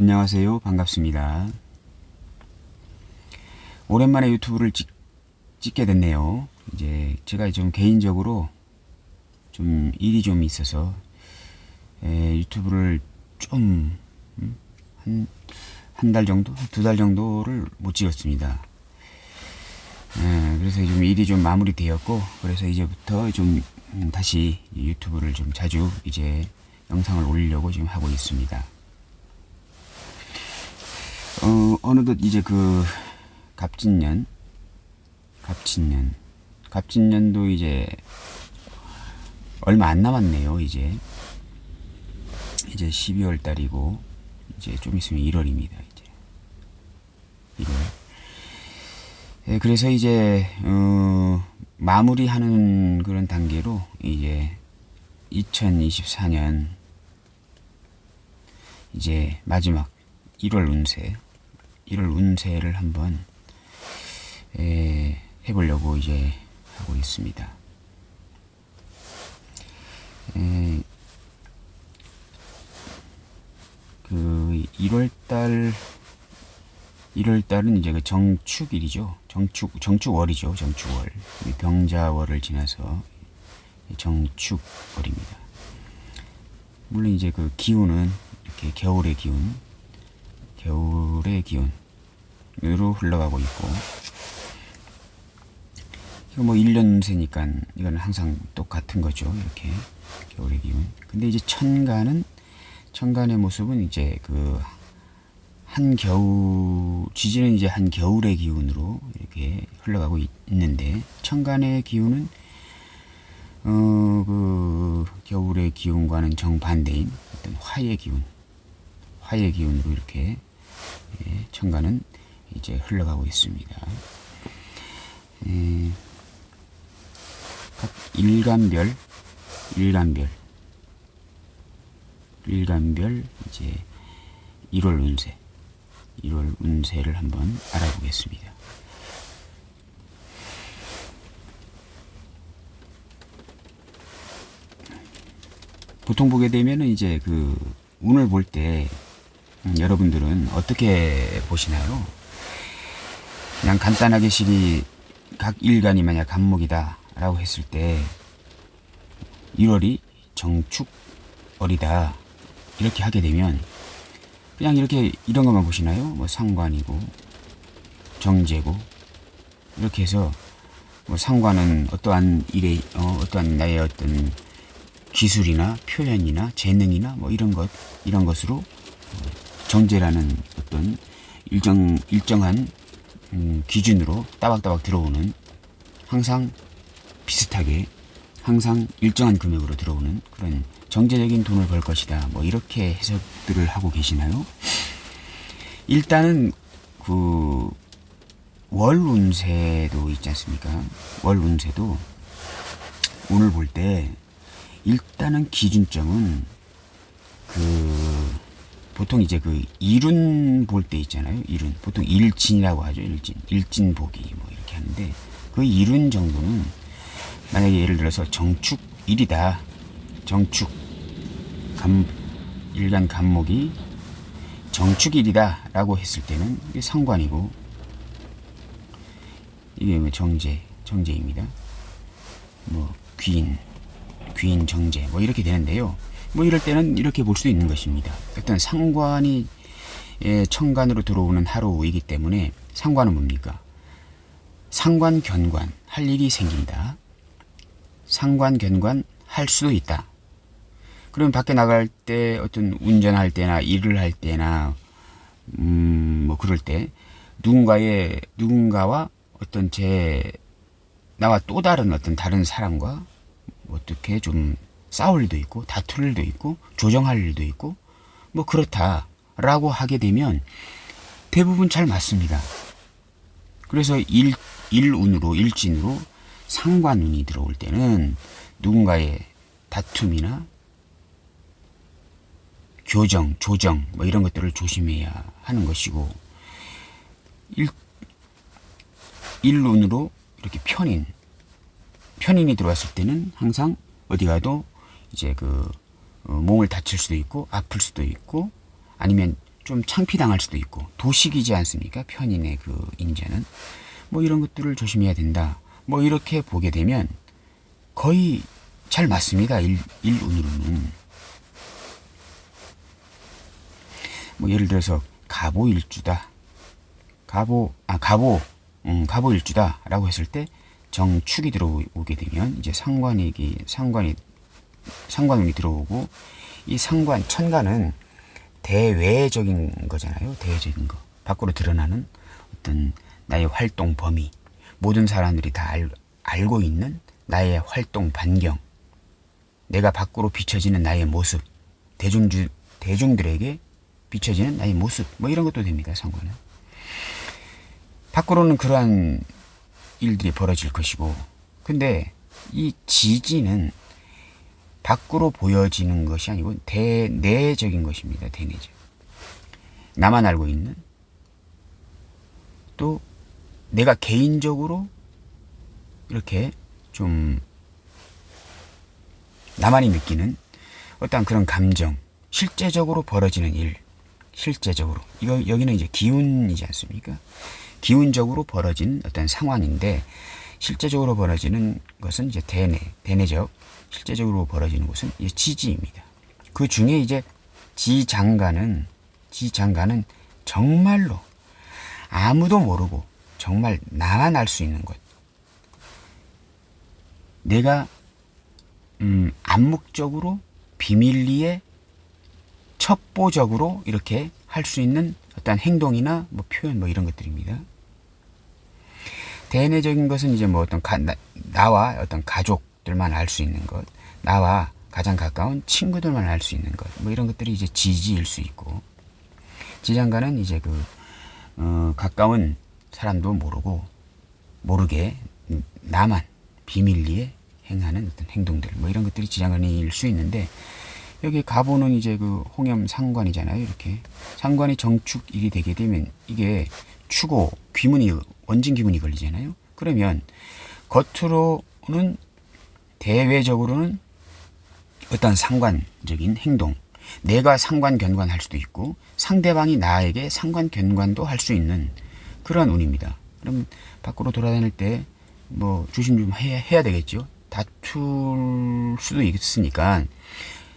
안녕하세요. 반갑습니다. 오랜만에 유튜브를 찍게 됐네요. 이제 제가 좀 개인적으로 좀 일이 좀 있어서 유튜브를 좀 한 달 정도, 두 달 정도를 못 찍었습니다. 그래서 좀 일이 좀 마무리되었고, 그래서 이제부터 좀 다시 유튜브를 좀 자주 이제 영상을 올리려고 지금 하고 있습니다. 어느덧 이제 그 갑진년도 이제 얼마 안 남았네요. 이제 12월 달이고 이제 좀 있으면 1월입니다. 이제 1월. 그래서 이제 마무리하는 그런 단계로 이제 2024년 이제 마지막 1월 운세를 한번 해보려고 이제 하고 있습니다. 그 1월달은 이제 그 정축일이죠. 정축월이죠. 정축월. 병자월을 지나서 정축월입니다. 물론 이제 그 기운은 이렇게 겨울의 기운으로 흘러가고 있고, 이거 뭐 1년 운세니까 이건 항상 똑같은 거죠. 이렇게 겨울의 기운. 근데 이제 천간의 모습은 이제 그 지지는 이제 한겨울의 기운으로 이렇게 흘러가고 있는데, 천간의 기운은 그 겨울의 기운과는 정반대인 어떤 화의 기운으로 이렇게 천간은 이제 흘러가고 있습니다. 각 일간별 이제 1월 운세를 한번 알아보겠습니다. 보통 보게 되면은 이제 그 운을 볼 때 여러분들은 어떻게 보시나요? 그냥 간단하게 각 일간이 만약 간목이다 라고 했을 때 1월이 정축월이다 이렇게 하게 되면 그냥 이런 것만 보시나요? 뭐 상관이고 정제고 이렇게 해서 뭐 상관은 어떠한 어떠한 나의 어떤 기술이나 표현이나 재능이나 뭐 이런 것으로 정제라는 어떤 일정한 기준으로 따박따박 들어오는, 항상 비슷하게 항상 일정한 금액으로 들어오는 그런 정제적인 돈을 벌 것이다, 뭐 이렇게 해석들을 하고 계시나요? 일단은 그 월 운세도 있지 않습니까? 월 운세도 운을 볼 때 일단은 기준점은 보통 이제 그 일운 볼 때 있잖아요. 일운. 보통 일진이라고 하죠. 일진 보기 뭐 이렇게 하는데, 그 일운 정도는 만약에 예를 들어서 정축일이다. 일간 간목이 정축일이다 라고 했을 때는 이게 상관이고, 이게 뭐 정제입니다. 뭐 귀인 정제 뭐 이렇게 되는데요. 뭐 이럴 때는 이렇게 볼 수 있는 것입니다. 어떤 상관이 천간으로 들어오는 하루이기 때문에, 상관은 뭡니까? 상관 견관 할 일이 생긴다. 상관 견관 할 수도 있다. 그러면 밖에 나갈 때 어떤 운전할 때나 일을 할 때나 뭐 그럴 때 누군가와 어떤 나와 또 다른 어떤 다른 사람과 어떻게 좀 싸울 일도 있고 다툴 일도 있고 조정할 일도 있고 뭐 그렇다라고 하게 되면 대부분 잘 맞습니다. 그래서 일진으로 상관운이 들어올 때는 누군가의 다툼이나 조정 뭐 이런 것들을 조심해야 하는 것이고, 일운으로 이렇게 편인이 들어왔을 때는 항상 어디 가도 이제 몸을 다칠 수도 있고 아플 수도 있고, 아니면 좀 창피당할 수도 있고 도식이지 않습니까? 편인의 그 인자는 뭐 이런 것들을 조심해야 된다. 뭐 이렇게 보게 되면 거의 잘 맞습니다. 일운으로는. 뭐 예를 들어서 갑오일주다. 갑오일주다라고 했을 때 정축이 들어오게 되면 이제 상관운이 들어오고, 이 상관 천간은 대외적인 거잖아요. 대외적인 거. 밖으로 드러나는 어떤 나의 활동 범위, 모든 사람들이 다 알고 있는 나의 활동 반경, 내가 밖으로 비춰지는 나의 모습, 대중들에게 비춰지는 나의 모습, 뭐 이런 것도 됩니다. 상관은. 밖으로는 그러한 일들이 벌어질 것이고, 근데 이 지지는 밖으로 보여지는 것이 아니고 대내적인 것입니다. 대내적. 나만 알고 있는, 또 내가 개인적으로 이렇게 좀 나만이 느끼는 어떤 그런 감정, 실제적으로 벌어지는 일, 실제적으로. 여기는 이제 기운이지 않습니까? 기운적으로 벌어진 어떤 상황인데, 실제적으로 벌어지는 것은 이제 대내적, 실제적으로 벌어지는 것은 이제 지지입니다. 그 중에 이제 지장간은 정말로 아무도 모르고 정말 나만 알 수 있는 것. 내가 암묵적으로 비밀리에 첩보적으로 이렇게 할 수 있는 어떤 행동이나 뭐 표현 뭐 이런 것들입니다. 대내적인 것은 이제 뭐 어떤 나와 어떤 가족들만 알 수 있는 것, 나와 가장 가까운 친구들만 알 수 있는 것, 뭐 이런 것들이 이제 지지일 수 있고, 지장간은 이제 가까운 사람도 모르게 나만 비밀리에 행하는 어떤 행동들, 뭐 이런 것들이 지장간일 수 있는데, 여기 갑오는 이제 홍염 상관이잖아요. 이렇게 상관이 정축일이 되게 되면 이게 추고 원진 귀문이 걸리잖아요. 그러면 겉으로는 대외적으로는 어떤 상관적인 행동, 내가 상관견관 할 수도 있고 상대방이 나에게 상관견관도 할 수 있는 그런 운입니다. 그럼 밖으로 돌아다닐 때 뭐 조심 좀 해야 되겠죠. 다툴 수도 있으니까.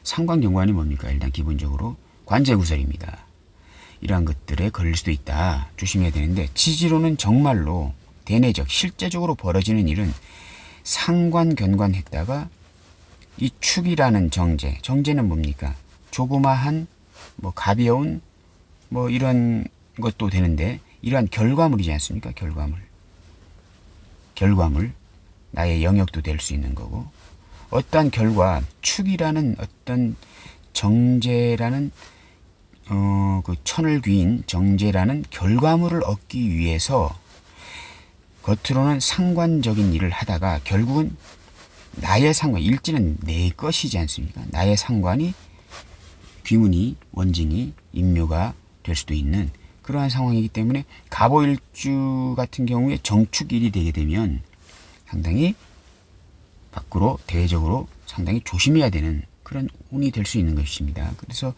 상관견관이 뭡니까? 일단 기본적으로 관제구설입니다. 이러한 것들에 걸릴 수도 있다. 조심해야 되는데, 지지로는 정말로 대내적, 실제적으로 벌어지는 일은 상관견관 했다가 이 축이라는 정제는 뭡니까? 조그마한 뭐 가벼운 뭐 이런 것도 되는데, 이러한 결과물이지 않습니까? 결과물. 나의 영역도 될 수 있는 거고, 어떠한 축이라는 어떤 정제라는 그 천을 귀인 정제라는 결과물을 얻기 위해서 겉으로는 상관적인 일을 하다가 결국은 나의 상관, 일지는 내 것이지 않습니까? 나의 상관이 귀문이, 원징이, 임묘가 될 수도 있는 그러한 상황이기 때문에 갑오일주 같은 경우에 정축일이 되게 되면 상당히 밖으로 대외적으로 상당히 조심해야 되는 그런 운이 될 수 있는 것입니다. 그래서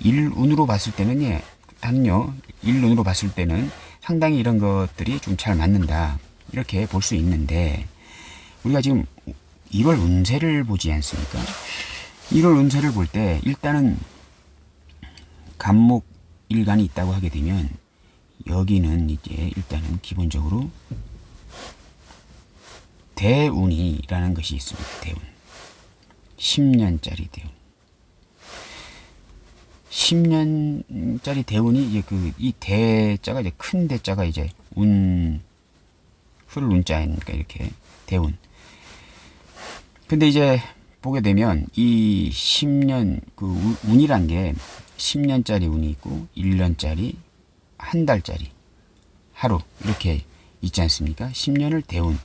일운으로 봤을 때는 일운으로 봤을 때는 상당히 이런 것들이 좀 잘 맞는다 이렇게 볼 수 있는데, 우리가 지금 1월 운세를 보지 않습니까? 1월 운세를 볼 때 일단은 간목 일간이 있다고 하게 되면 여기는 이제 일단은 기본적으로 대운이라는 것이 있습니다. 대운. 10년짜리 대운. 10년짜리 대운이 이제 이 대자가 이제 큰 대자가 이제 흐를 운자니까 이렇게 대운. 근데 이제 보게 되면 이 10년 운이란 게 10년짜리 운이 있고 1년짜리, 한 달짜리, 하루 이렇게 있지 않습니까? 10년을 대운,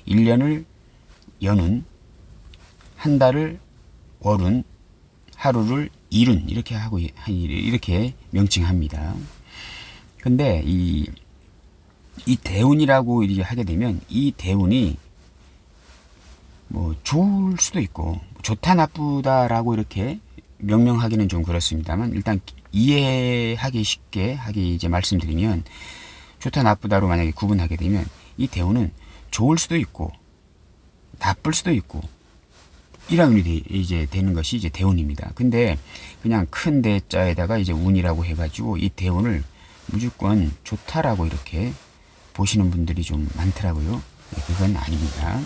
1년을 연운, 한 달을 월운, 하루를 일운 이렇게 명칭합니다. 근데 이 대운이라고 이렇게 하게 되면 이 대운이 뭐 좋을 수도 있고 좋다 나쁘다라고 이렇게 명명하기는 좀 그렇습니다만 일단 이해하기 쉽게 하기 이제 말씀드리면 좋다 나쁘다로 만약에 구분하게 되면 이 대운은 좋을 수도 있고 나쁠 수도 있고 이런 운이 이제 되는 것이 이제 대운입니다. 근데 그냥 큰 대자에다가 이제 운이라고 해가지고 이 대운을 무조건 좋다라고 이렇게 보시는 분들이 좀 많더라고요. 그건 아닙니다.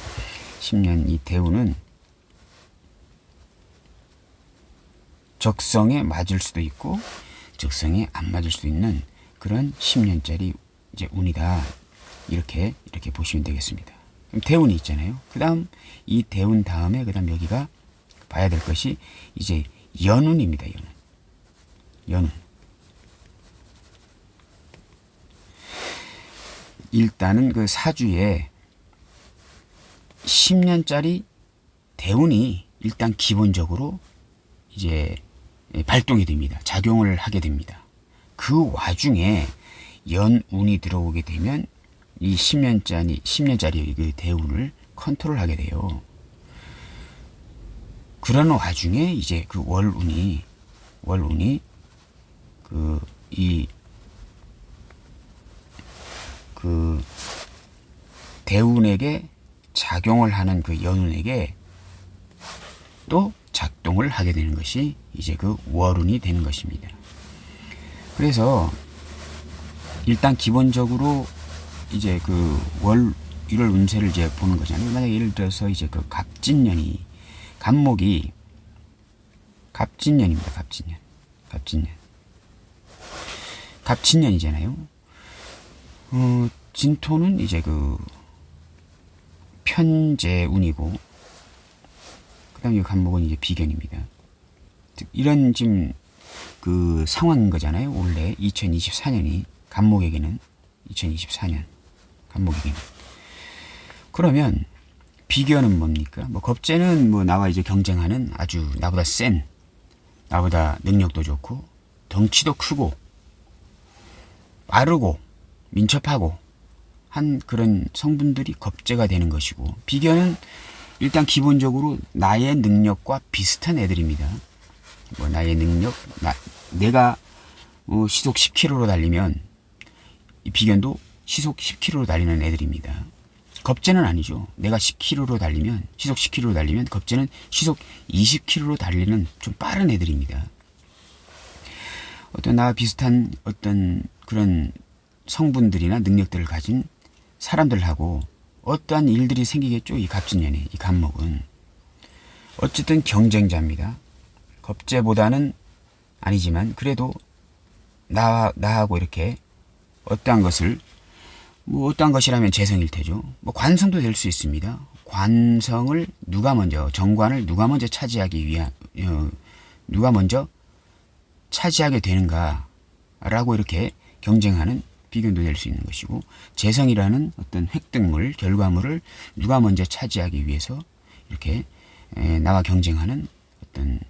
10년 이 대운은 적성에 맞을 수도 있고 적성에 안 맞을 수도 있는 그런 10년짜리 이제 운이다. 이렇게 보시면 되겠습니다. 그럼 대운이 있잖아요. 그 다음 이 대운 다음에 그 다음 여기가 봐야 될 것이 이제 연운입니다. 연운. 일단은 그 사주에 10년짜리 대운이 일단 기본적으로 이제 발동이 됩니다. 작용을 하게 됩니다. 그 와중에 연운이 들어오게 되면 이 10년짜리 그 대운을 컨트롤하게 돼요. 그런 와중에 이제 그 월운이 그 대운에게 작용을 하는 그 연운에게 또 작동을 하게 되는 것이 이제 그 월운이 되는 것입니다. 그래서 일단 기본적으로 이제 그 월 1월 운세를 이제 보는 거잖아요. 만약에 예를 들어서 이제 그 간목이 갑진년입니다. 갑진년이잖아요. 진토는 이제 그 편재운이고 그다음에 간목은 이제 비견입니다. 이런 지금 그 상황인 거잖아요. 원래 2024년이 간목에게는 2024년 간목에게는 그러면 비견은 뭡니까? 뭐 겁재는 뭐 나와 이제 경쟁하는 아주 나보다 센, 나보다 능력도 좋고 덩치도 크고 빠르고 민첩하고 한 그런 성분들이 겁재가 되는 것이고 비견은 일단 기본적으로 나의 능력과 비슷한 애들입니다. 뭐 나의 능력, 내가 시속 10km로 달리면 이 비견도 시속 10km로 달리는 애들입니다. 겁재는 아니죠. 내가 10km로 달리면 시속 10km로 달리면 겁재는 시속 20km로 달리는 좀 빠른 애들입니다. 어떤 나와 비슷한 어떤 그런 성분들이나 능력들을 가진 사람들하고 어떠한 일들이 생기겠죠. 이 갑진년에 이 간목은 어쨌든 경쟁자입니다. 겁재보다는 아니지만 그래도 나하고 이렇게 어떠한 것을 뭐 어떠한 것이라면 재성일 테죠. 뭐 관성도 될 수 있습니다. 관성을 정관을 누가 먼저 차지하게 되는가라고 이렇게 경쟁하는 비견도 될 수 있는 것이고 재성이라는 어떤 획득물, 결과물을 누가 먼저 차지하기 위해서 이렇게 나와 경쟁하는 어떤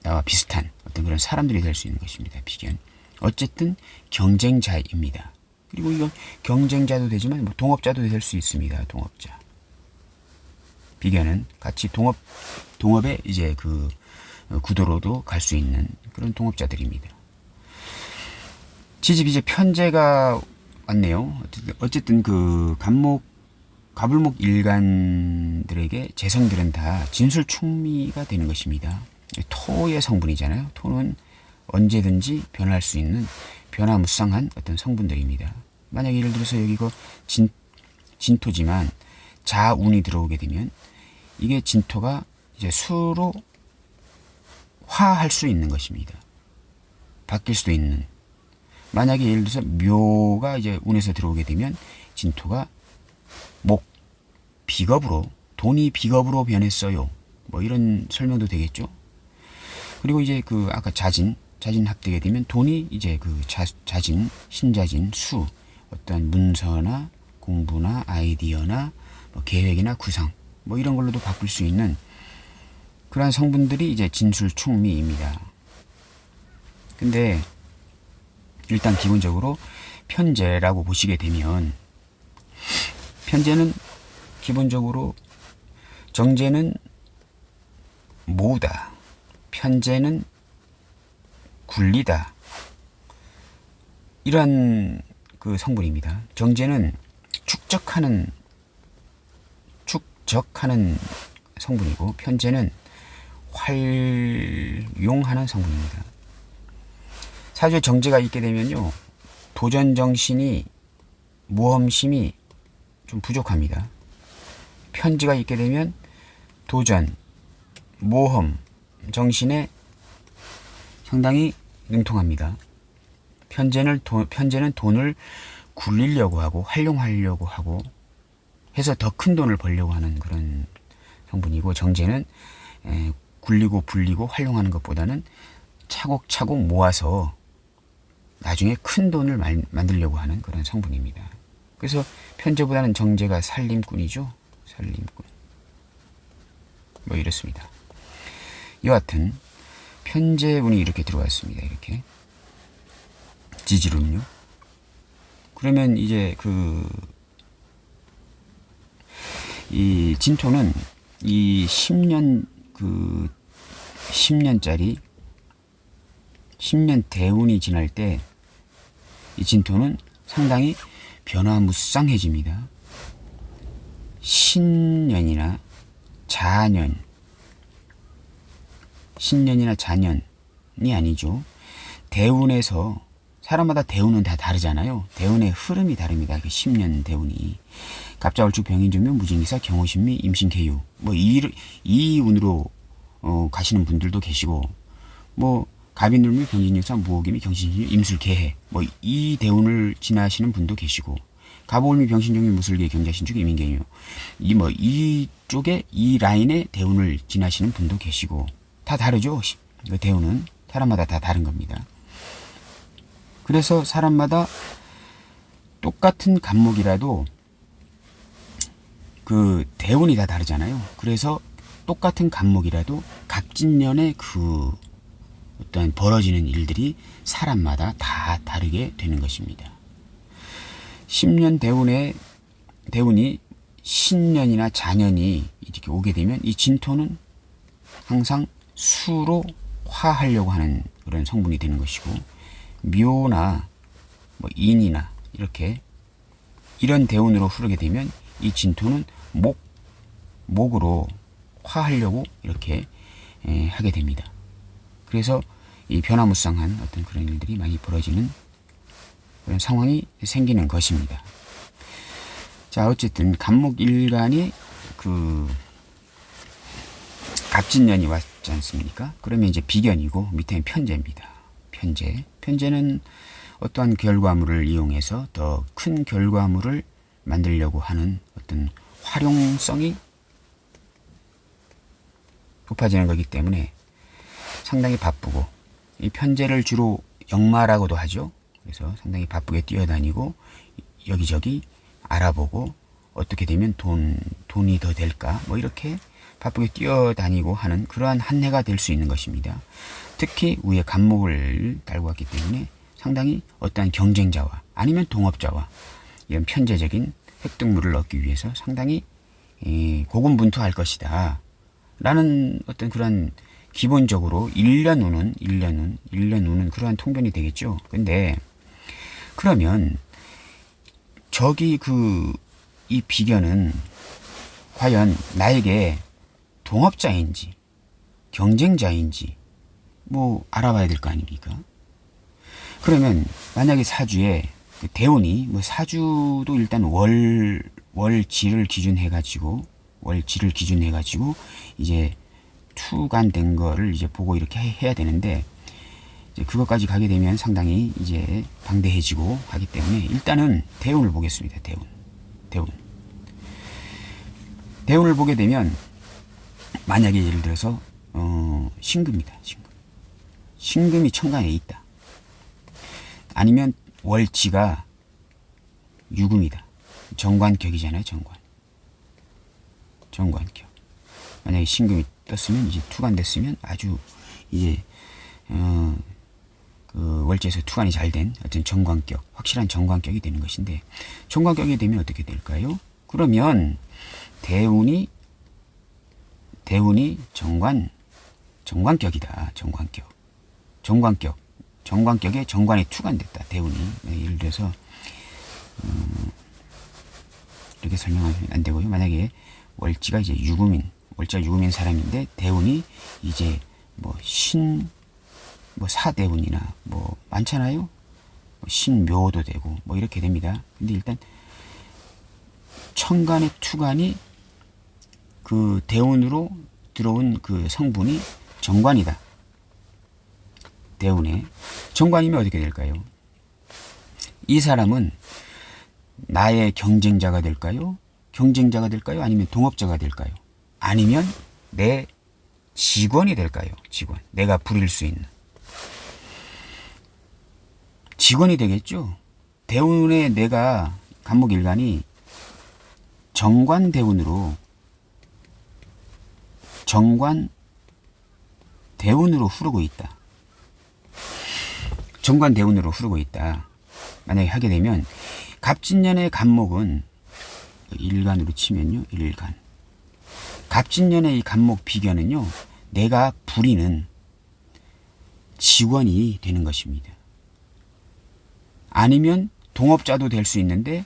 나와 비슷한 어떤 그런 사람들이 될 수 있는 것입니다. 비견. 어쨌든 경쟁자입니다. 그리고 이건 경쟁자도 되지만 뭐 동업자도 될 수 있습니다. 동업자. 비견은 같이 동업의 이제 그 구도로도 갈 수 있는 그런 동업자들입니다. 지집 이제 편재가 왔네요. 어쨌든 그 가불목 일간들에게 재성들은 다 진술충미가 되는 것입니다. 토의 성분이잖아요. 토는 언제든지 변할 수 있는 변화무쌍한 어떤 성분들입니다. 만약 예를 들어서 여기가 진토지만 자운이 들어오게 되면 이게 진토가 이제 수로 화할 수 있는 것입니다. 바뀔 수도 있는. 만약에 예를 들어서 묘가 이제 운에서 들어오게 되면 진토가 비겁으로 돈이 비겁으로 변했어요. 뭐 이런 설명도 되겠죠. 그리고 이제 그 아까 자진 합되게 되면 돈이 이제 그 자진, 신자진, 수 어떤 문서나 공부나 아이디어나 뭐 계획이나 구상 뭐 이런 걸로도 바꿀 수 있는 그러한 성분들이 이제 진술충미입니다. 근데 일단 기본적으로 편재라고 보시게 되면 편재는 기본적으로 정재는 모으다, 편재는 굴리다 이런 그 성분입니다. 정제는 축적하는 성분이고 편제는 활용하는 성분입니다. 사주에 정제가 있게 되면요, 도전 정신이, 모험심이 좀 부족합니다. 편제가 있게 되면 도전, 모험 정신에 상당히 능통합니다. 편제는 돈을 굴리려고 하고 활용하려고 하고 해서 더 큰 돈을 벌려고 하는 그런 성분이고, 정제는 굴리고 불리고 활용하는 것보다는 차곡차곡 모아서 나중에 큰 돈을 만들려고 하는 그런 성분입니다. 그래서 편제보다는 정제가 살림꾼이죠. 살림꾼. 뭐 이렇습니다. 여하튼 편제운이 이렇게 들어왔습니다. 이렇게 지지론요. 그러면 이제 이 진토는 이 10년 대운이 지날 때 이 진토는 상당히 변화무쌍해집니다. 신년이나 자년이 아니죠. 대운에서 사람마다 대운은 다 다르잖아요. 대운의 흐름이 다릅니다. 그 10년 대운이 갑자월축 병인정묘 무진기사 경호신미 임신개유 뭐 이 운으로 가시는 분들도 계시고, 뭐 갑인술미 병진육사 무호기미 경신신유 임술개해 뭐 이 대운을 지나시는 분도 계시고, 갑오울미 병신정묘 무술개 경자신축 이민개유 이쪽에 이 라인의 대운을 지나시는 분도 계시고, 다 다르죠. 그 대운은 사람마다 다 다른 겁니다. 그래서 사람마다 똑같은 간목이라도 그 대운이 다 다르잖아요. 그래서 똑같은 간목이라도 갑진년에 그 어떤 벌어지는 일들이 사람마다 다 다르게 되는 것입니다. 10년 대운이 신년이나 자년이 이렇게 오게 되면 이 진토는 항상 수로 화하려고 하는 그런 성분이 되는 것이고, 묘나 뭐 인이나 이런 대운으로 흐르게 되면 이 진토는 목으로 화하려고 이렇게 하게 됩니다. 그래서 이 변화무쌍한 어떤 그런 일들이 많이 벌어지는 그런 상황이 생기는 것입니다. 자, 어쨌든 간목일간이 그 갑진년이 왔지 않습니까? 그러면 이제 비견이고 밑에는 편제입니다. 편제는 어떠한 결과물을 이용해서 더 큰 결과물을 만들려고 하는 어떤 활용성이 높아지는 거기 때문에 상당히 바쁘고, 이 편제를 주로 역마라고도 하죠. 그래서 상당히 바쁘게 뛰어다니고 여기저기 알아보고 어떻게 되면 돈이 더 될까 뭐 이렇게 바쁘게 뛰어다니고 하는 그러한 한 해가 될 수 있는 것입니다. 특히 위에 간목을 달고 왔기 때문에 상당히 어떠한 경쟁자와 아니면 동업자와 이런 편제적인 획득물을 얻기 위해서 상당히 고군분투할 것이다 라는 어떤 그런 기본적으로 1년 후는 그러한 통변이 되겠죠. 근데 그러면 이 비견은 과연 나에게 동업자인지 경쟁자인지 뭐 알아봐야 될 거 아닙니까? 그러면 만약에 사주에 그 대운이 뭐 사주도 일단 월지를 기준해 가지고 이제 투간된 거를 이제 보고 이렇게 해야 되는데, 이제 그것까지 가게 되면 상당히 이제 방대해지고 하기 때문에 일단은 대운을 보겠습니다. 대운을 보게 되면 만약에 예를 들어서 신금입니다. 신금이 천간에 있다. 아니면 월지가 유금이다. 정관격이잖아요. 정관격. 만약에 신금이 떴으면 이제 투간됐으면 아주 이제 그 월지에서 투간이 잘 된 어떤 정관격, 확실한 정관격이 되는 것인데, 정관격이 되면 어떻게 될까요? 그러면 대운이 정관격이다. 정관격. 정관격에 정관이 투관됐다. 대운이. 예를 들어서 이렇게 설명하면 안 되고요. 만약에 월지가 이제 월지가 유금인 사람인데 대운이 이제 뭐 사대운이나 뭐 많잖아요. 신묘도 되고 뭐 이렇게 됩니다. 근데 일단 천간의 투간이 그 대운으로 들어온 그 성분이 정관이다. 대운에 정관이면 어떻게 될까요? 이 사람은 나의 경쟁자가 될까요? 경쟁자가 될까요? 아니면 동업자가 될까요? 아니면 내 직원이 될까요? 직원. 내가 부릴 수 있는 직원이 되겠죠. 대운에 내가 간목일간이 정관 대운으로 흐르고 있다. 정관 대운으로 흐르고 있다. 만약에 하게 되면 갑진년의 간목은 일간으로 치면요. 일간. 갑진년의 이 간목 비견은요. 내가 부리는 직원이 되는 것입니다. 아니면 동업자도 될 수 있는데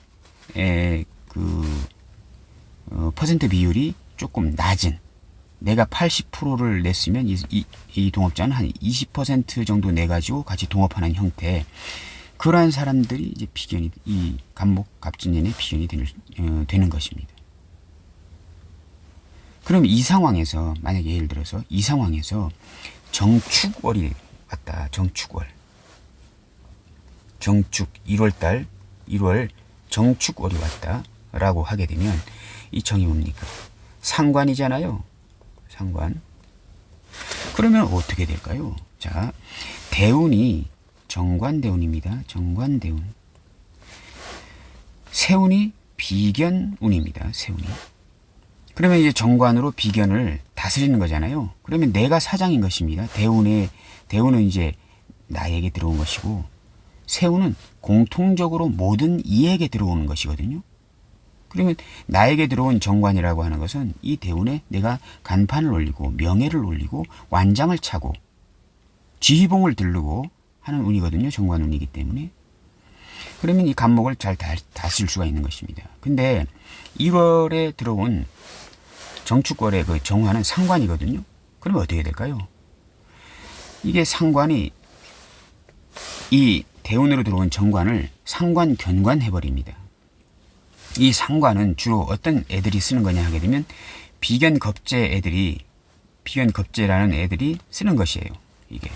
퍼센트 비율이 조금 낮은, 내가 80%를 냈으면 이 동업자는 한 20% 정도 내가지고 같이 동업하는 형태, 그러한 사람들이 이제 비견이, 이 간목 갑진년의 비견이 되는 것입니다. 그럼 이 상황에서, 만약에 예를 들어서 이 상황에서 정축월이 왔다. 정축월 1월 정축월이 왔다 라고 하게 되면 이 정이 뭡니까? 상관이잖아요. 상관. 그러면 어떻게 될까요? 자, 대운이 정관대운입니다. 정관대운. 세운이 비견운입니다. 세운이. 그러면 이제 정관으로 비견을 다스리는 거잖아요. 그러면 내가 사장인 것입니다. 대운은 이제 나에게 들어온 것이고, 세운은 공통적으로 모든 이에게 들어오는 것이거든요. 그러면 나에게 들어온 정관이라고 하는 것은 이 대운에 내가 간판을 올리고 명예를 올리고 완장을 차고 지휘봉을 들르고 하는 운이거든요. 정관운이기 때문에. 그러면 이 간목을 잘 다스릴 수가 있는 것입니다. 근데 1월에 들어온 정축월의 그 정화는 상관이거든요. 그러면 어떻게 될까요? 이게 상관이 이 대운으로 들어온 정관을 상관 견관 해버립니다. 이 상관은 주로 어떤 애들이 쓰는 거냐 하게 되면 비견겁제라는 애들이 쓰는 것이에요. 이게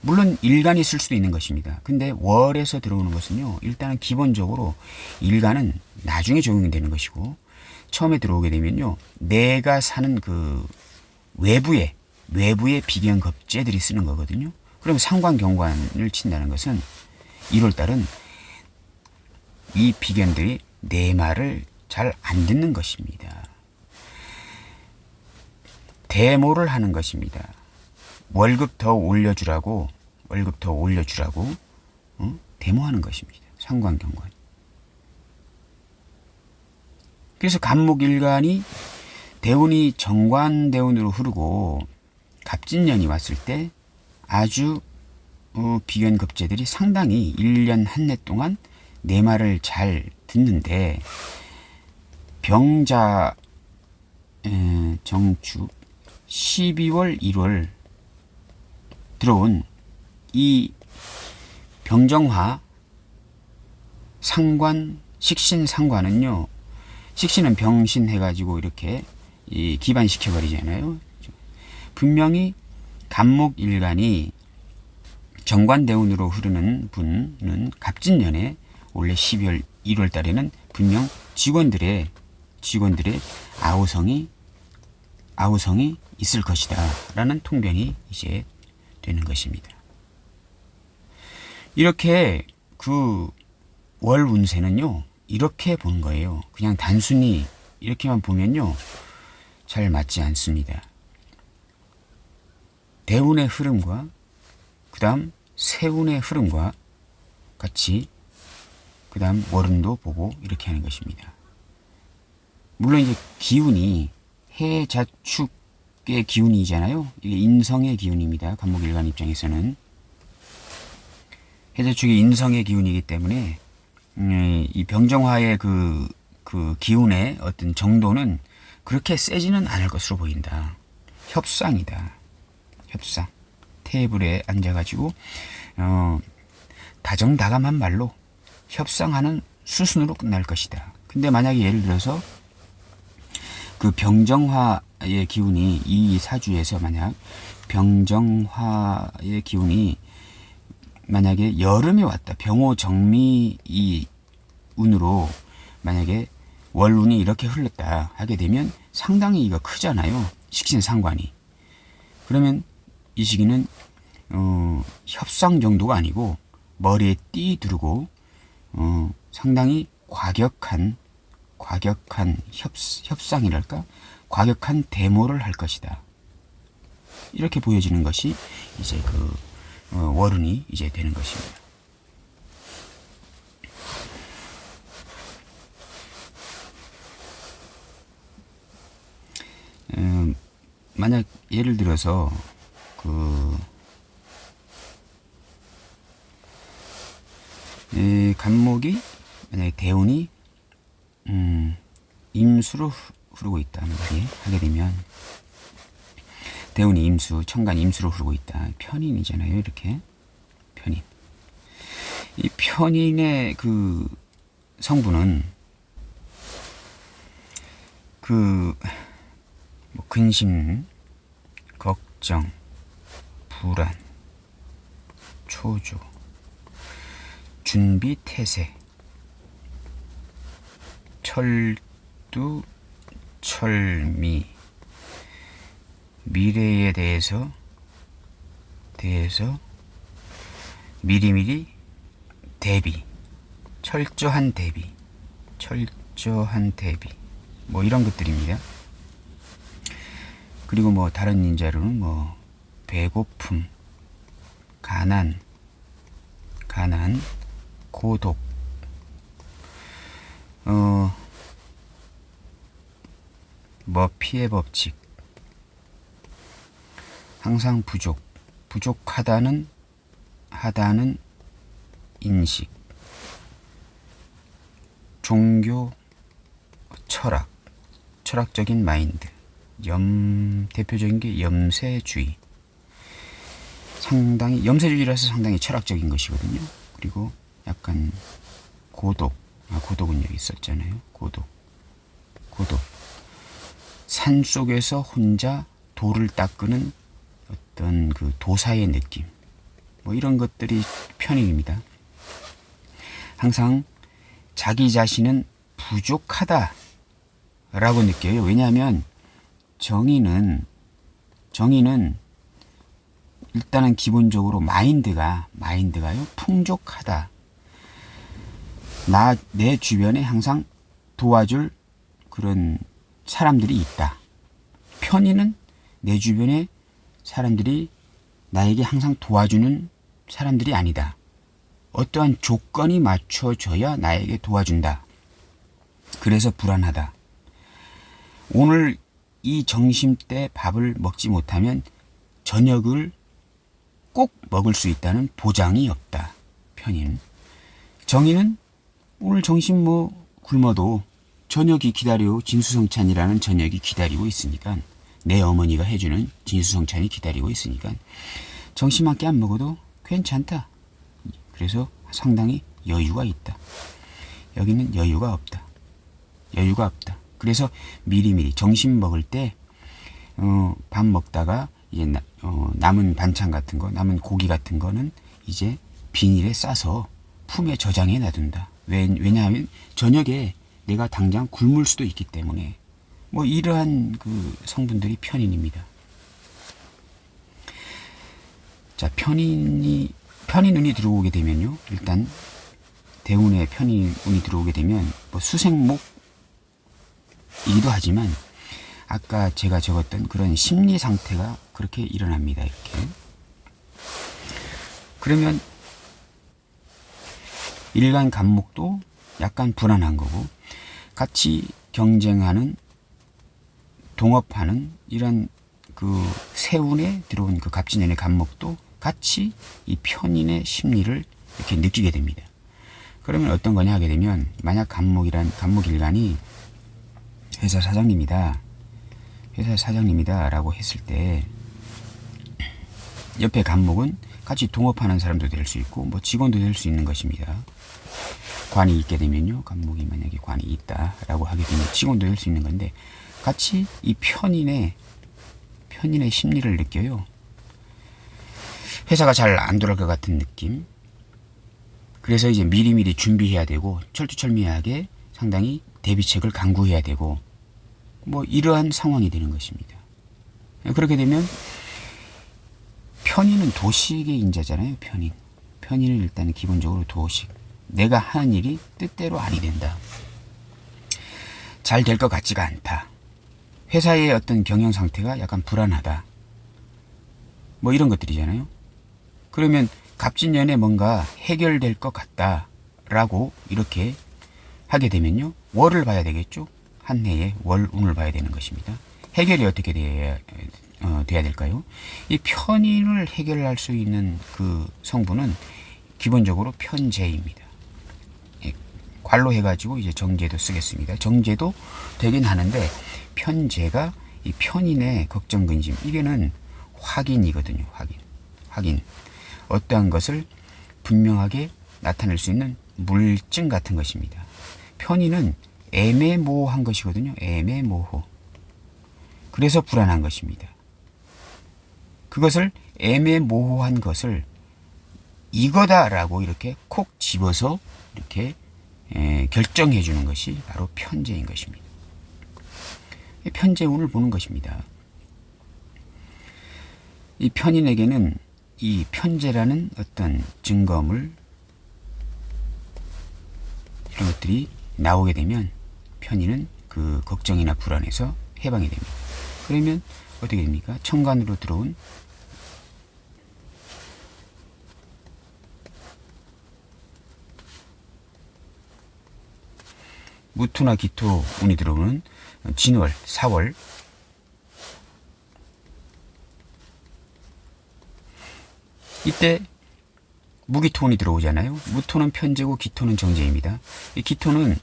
물론 일간이 쓸 수도 있는 것입니다. 근데 월에서 들어오는 것은요, 일단은 기본적으로 일간은 나중에 적용이 되는 것이고, 처음에 들어오게 되면요, 내가 사는 그 외부의 비견겁제들이 쓰는 거거든요. 그럼 상관경관을 친다는 것은 1월달은 이 비견들이 내 말을 잘 안 듣는 것입니다. 데모를 하는 것입니다. 월급 더 올려주라고 데모하는 것입니다. 상관경관. 그래서 간목일간이 대운이 정관대운으로 흐르고 갑진년이 왔을 때 아주 비견급제들이 상당히 1년 한 해 동안 내 말을 잘 듣는데, 병자 정축 12월 1월 들어온 이 병정화 상관, 식신 상관은요, 식신은 병신 해가지고 이렇게 기반시켜버리잖아요. 분명히 간목일간이 정관대운으로 흐르는 분은 갑진년에 원래 12월 1월 달에는 분명 직원들의 아우성이 있을 것이다 라는 통변이 이제 되는 것입니다. 이렇게 그 월 운세는요, 이렇게 본 거예요. 그냥 단순히 이렇게만 보면요, 잘 맞지 않습니다. 대운의 흐름과 그 다음 세운의 흐름과 같이 그 다음 월운도 보고 이렇게 하는 것입니다. 물론 이제 기운이 해자축 간목의 기운이잖아요. 이게 인성의 기운입니다. 간목일간 입장에서는 해제축이 인성의 기운이기 때문에 이 병정화의 그 기운의 어떤 정도는 그렇게 세지는 않을 것으로 보인다. 협상이다. 협상. 테이블에 앉아가지고 다정다감한 말로 협상하는 수순으로 끝날 것이다. 근데 만약에 예를 들어서 그 병정화의 기운이 이 사주에서 만약 병정화의 기운이 만약에 여름에 왔다. 병호정미 이 운으로 만약에 월운이 이렇게 흘렀다 하게 되면 상당히 이거 크잖아요. 식신상관이. 그러면 이 시기는 협상 정도가 아니고 머리에 띠 두르고 상당히 과격한 협상이랄까? 과격한 데모를 할 것이다. 이렇게 보여지는 것이 이제 월운이 이제 되는 것입니다. 만약 예를 들어서 간목이 만약에 대운이 임수로 흐르고 있다 하게 되면 대운이 임수, 천간 임수로 흐르고 있다. 편인이잖아요. 이렇게 편인. 이 편인의 그 성분은 뭐 근심, 걱정, 불안, 초조, 준비, 태세, 철두, 철미, 미래에 대해서 미리미리 대비, 철저한 대비 뭐 이런 것들입니다. 그리고 뭐 다른 인자로는 뭐 배고픔, 가난, 고독, 머피의 법칙, 항상 부족하다는 인식, 종교, 철학적인 마인드, 대표적인 게 염세주의. 염세주의라서 상당히 철학적인 것이거든요. 그리고 약간 고독은 여기 있었잖아요. 고독. 산 속에서 혼자 돌을 닦는 어떤 그 도사의 느낌. 뭐 이런 것들이 편인입니다. 항상 자기 자신은 부족하다라고 느껴요. 왜냐하면 정의는 일단은 기본적으로 마인드가요 풍족하다. 내 주변에 항상 도와줄 그런 사람들이 있다. 편의는 내 주변에 사람들이 나에게 항상 도와주는 사람들이 아니다. 어떠한 조건이 맞춰져야 나에게 도와준다. 그래서 불안하다. 오늘 이 점심때 밥을 먹지 못하면 저녁을 꼭 먹을 수 있다는 보장이 없다. 편인. 정의는 오늘 점심 굶어도 저녁이 진수성찬이라는 저녁이 기다리고 있으니까, 내 어머니가 해주는 진수성찬이 기다리고 있으니까 점심 한 끼 안 먹어도 괜찮다. 그래서 상당히 여유가 있다. 여기는 여유가 없다. 그래서 미리미리 점심 먹을 때 밥 먹다가 이제 남은 반찬 같은 거, 남은 고기 같은 거는 이제 비닐에 싸서 품에 저장해 놔둔다. 왜냐하면 저녁에 내가 당장 굶을 수도 있기 때문에. 뭐 이러한 그 성분들이 편인입니다. 자, 편인운이 들어오게 되면요, 일단 대운에 편인운이 들어오게 되면 뭐 수생목이기도 하지만 아까 제가 적었던 그런 심리 상태가 그렇게 일어납니다. 이렇게. 그러면 일간 간목도 약간 불안한 거고, 같이 경쟁하는, 동업하는 이런 그 세운에 들어온 그 갑진년의 간목도 같이 이 편인의 심리를 이렇게 느끼게 됩니다. 그러면 어떤 거냐 하게 되면, 만약 간목일간이 회사 사장님이다 라고 했을 때, 옆에 간목은 같이 동업하는 사람도 될 수 있고 뭐 직원도 될 수 있는 것입니다. 관이 있게 되면요, 간목이 만약에 관이 있다라고 하게 되면 직원도 될 수 있는 건데, 같이 이 편인의 심리를 느껴요. 회사가 잘 안 돌아갈 것 같은 느낌. 그래서 이제 미리미리 준비해야 되고 철두철미하게 상당히 대비책을 강구해야 되고 뭐 이러한 상황이 되는 것입니다. 그렇게 되면 편인은 도식의 인자잖아요. 편인은 일단 기본적으로 도식. 내가 하는 일이 뜻대로 아니 된다. 잘 될 것 같지가 않다. 회사의 어떤 경영 상태가 약간 불안하다. 뭐 이런 것들이잖아요. 그러면 갑진년에 뭔가 해결될 것 같다라고 이렇게 하게 되면요, 월을 봐야 되겠죠. 한 해의 월운을 봐야 되는 것입니다. 해결이 어떻게 돼야 될까요? 이 편인을 해결할 수 있는 그 성분은 기본적으로 편재입니다. 관로 해가지고 이제 정제도 쓰겠습니다. 정제도 되긴 하는데, 편재가 이 편인의 걱정근심, 이게는 확인이거든요. 확인. 어떠한 것을 분명하게 나타낼 수 있는 물증 같은 것입니다. 편인은 애매모호한 것이거든요. 애매모호. 그래서 불안한 것입니다. 그것을, 애매모호한 것을 이거다라고 이렇게 콕 집어서 이렇게 결정해 주는 것이 바로 편재인 것입니다. 편재운을 보는 것입니다. 이 편인에게는 이 편재라는 어떤 증거물, 이런 것들이 나오게 되면 편인은 그 걱정이나 불안에서 해방이 됩니다. 그러면 어떻게 됩니까? 천간으로 들어온 무토나 기토 운이 들어오는 진월, 4월, 이때 무기토운이 들어오잖아요. 무토는 편재고 기토는 정제입니다. 이 기토는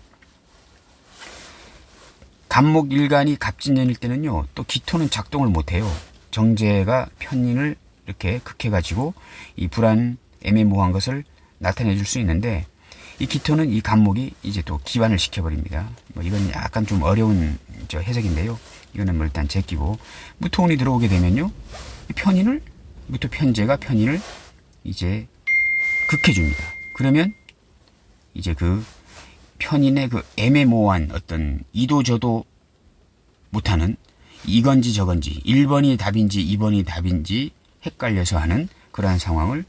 간목일간이 갑진년일 때는요, 또 기토는 작동을 못해요. 정제가 편인을 이렇게 극해가지고 이 불안, 애매모호한 것을 나타내 줄 수 있는데, 이 기토는 이 간목이 이제 또 기반을 시켜버립니다. 뭐 이건 약간 좀 어려운 해석인데요. 이거는 뭐 일단 제끼고, 무토운이 들어오게 되면요, 이 편인을, 무토 편재가 편인을 이제 극해줍니다. 그러면 이제 그 편인의 그 애매모호한 어떤 이도저도 못하는, 이건지 저건지, 1번이 답인지 2번이 답인지 헷갈려서 하는 그러한 상황을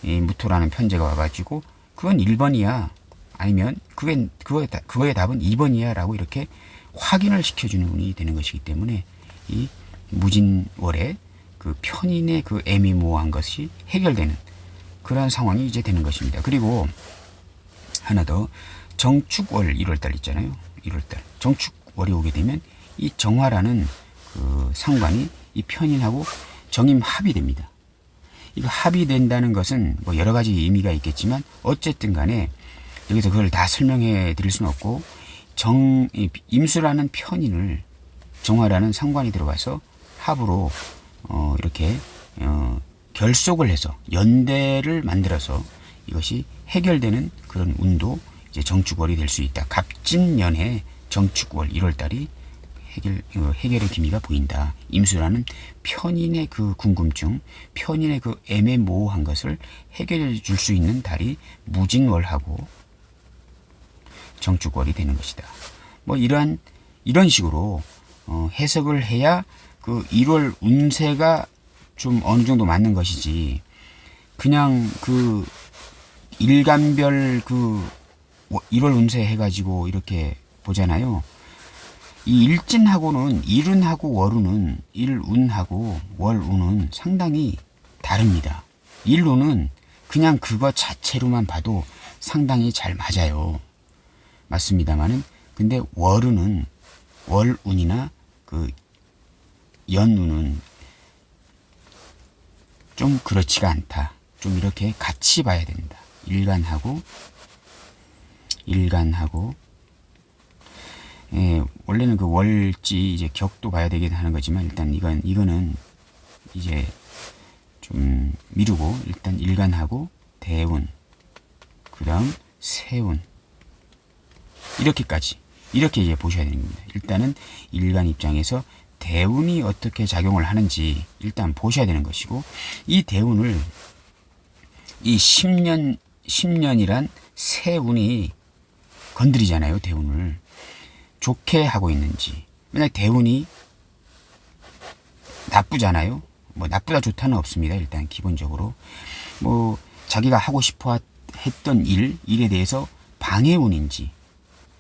이 무토라는 편재가 와가지고, 그건 1번이야, 아니면 그거의 답은 2번이야 라고 이렇게 확인을 시켜주는 운이 되는 것이기 때문에, 이 무진월에 그 편인의 그 애매모호한 것이 해결되는 그러한 상황이 이제 되는 것입니다. 그리고 하나 더, 정축월 1월달 있잖아요. 1월달 정축월이 오게 되면 이 정화라는 그 상관이 이 편인하고 정임합이 됩니다. 이거 합이 된다는 것은 뭐 여러 가지 의미가 있겠지만, 어쨌든 간에 여기서 그걸 다 설명해 드릴 수는 없고, 임수라는 편인을 정화라는 상관이 들어가서 합으로 이렇게 결속을 해서 연대를 만들어서 이것이 해결되는 그런 운도 이제 정축월이 될 수 있다. 갑진년에 정축월 1월달이 해결의 기미가 보인다. 임수라는 편인의 그 궁금증, 편인의 그 애매모호한 것을 해결해 줄 수 있는 달이 무진월하고 정축월이 되는 것이다. 뭐 이런 식으로 해석을 해야 그 1월 운세가 좀 어느 정도 맞는 것이지, 그냥 그 일간별 그 1월 운세 해가지고 이렇게 보잖아요. 이 일진하고는, 일운하고 월운은, 일운하고 월운은 상당히 다릅니다. 일운은 그냥 그거 자체로만 봐도 상당히 잘 맞아요. 맞습니다만은, 근데 월운은, 월운이나 그 연운은 좀 그렇지가 않다. 좀 이렇게 같이 봐야 된다. 일간하고 원래는 그 월지 이제 격도 봐야 되긴 하는 거지만 일단 이거는 이제 좀 미루고 일단 일간하고 대운, 그다음 세운 이렇게 이제 보셔야 되는 겁니다. 일단은 일간 입장에서 대운이 어떻게 작용을 하는지 일단 보셔야 되는 것이고, 이 대운을 이 10년이란 세운이 건드리잖아요. 대운을 좋게 하고 있는지. 만약 대운이 나쁘잖아요. 뭐 나쁘다 좋다는 없습니다. 일단 기본적으로 뭐 자기가 하고 싶어 했던 일에 대해서 방해운인지,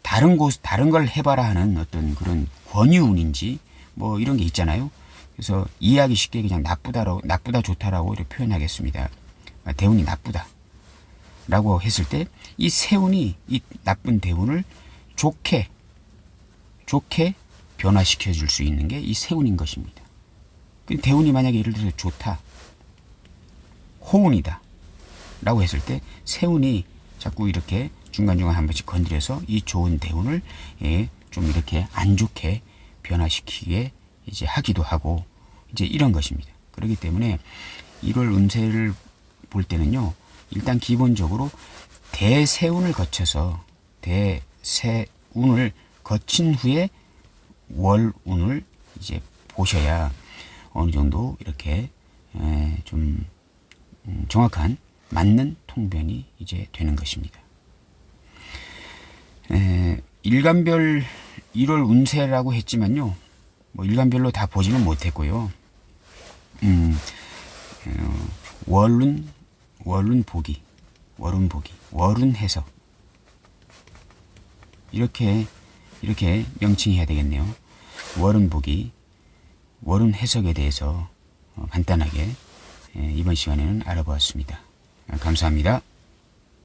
다른 걸 해봐라 하는 어떤 그런 권유운인지 뭐 이런 게 있잖아요. 그래서 이해하기 쉽게 그냥 나쁘다 좋다라고 이렇게 표현하겠습니다. 대운이 나쁘다라고 했을 때 이 세운이 이 나쁜 대운을 좋게 변화시켜 줄 수 있는 게 이 세운인 것입니다. 대운이 만약에 예를 들어서 좋다, 호운이다 라고 했을 때 세운이 자꾸 이렇게 중간중간 한 번씩 건드려서 이 좋은 대운을 좀 이렇게 안 좋게 변화시키게 이제 하기도 하고 이제 이런 것입니다. 그렇기 때문에 1월 운세를 볼 때는요, 일단 기본적으로 대세운을 거친 후에 월운을 이제 보셔야 어느 정도 이렇게 좀 정확한 맞는 통변이 이제 되는 것입니다. 일간별 1월 운세라고 했지만요, 뭐 일간별로 다 보지는 못했고요. 월운 보기, 월운 해석 이렇게 명칭해야 되겠네요. 월운 보기, 월운 해석에 대해서 간단하게 이번 시간에는 알아보았습니다. 감사합니다.